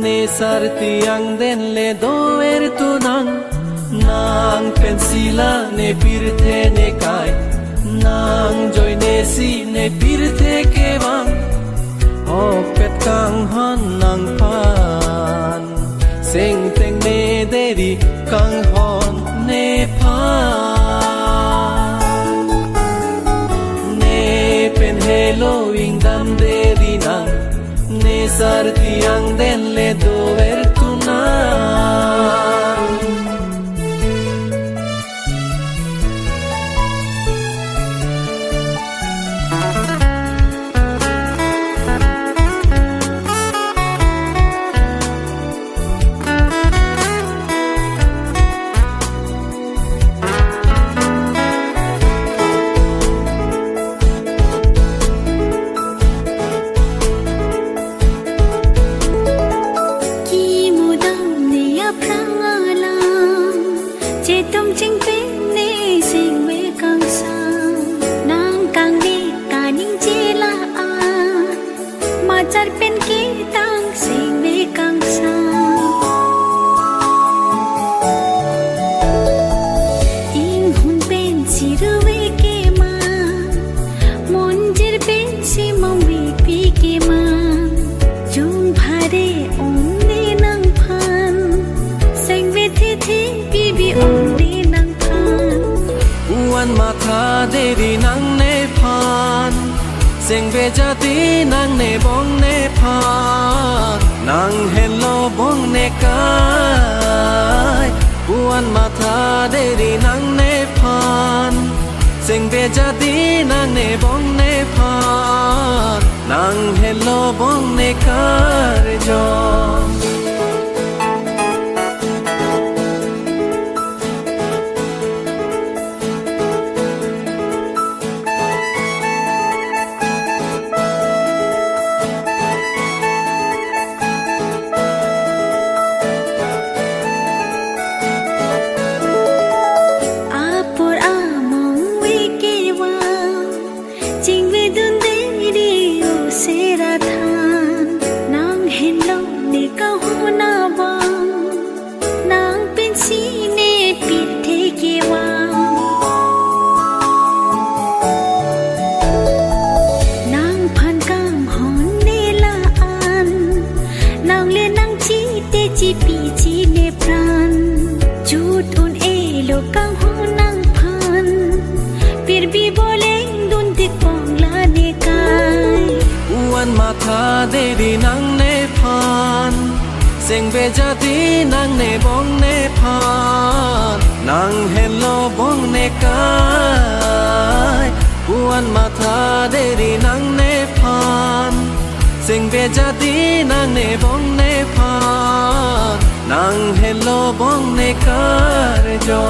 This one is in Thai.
ne sarti ang den le doer tunang nang pensila ne pirthe ne kai nang joy ne si ne pirthe ke bang o pet kang han nang pan sing teng ne deri kang hon ne pan ne pen hello ing dam deri nang ne sarti ang den le doer tunangจัดเป็นกีตังสิงเวกังสาอิงหุ่นเป็นสิรเวเกมามนจิรเป็นสิมังวีปีเกมาจุงพาเรองเนนังพันสิงเวเทเทปีบีองเนนังพันวันมาทาเดรีนังเนพันเสียงเบจตีนางเนบองเนพานางเฮลโลบองเนกายกวนมาทาเดรีนางเนพานเสียงเบจตีนางเนบองเนพานางเฮลโลบองเนกายจอจีปีจีเนพรันจูดอุนเอโลกังหูนังพันปิรบีโบเลงดุนติปองลาเนกายวันมาทาเดรีนังเนพันเสียงเบจตีนางเนบองเนพันนางเฮลโลบองเนกายวันมาทาเดรีนังเนพันเสียงเบจตีนางเนบองเนพันนางเฮลโลบองเนกาเรจอ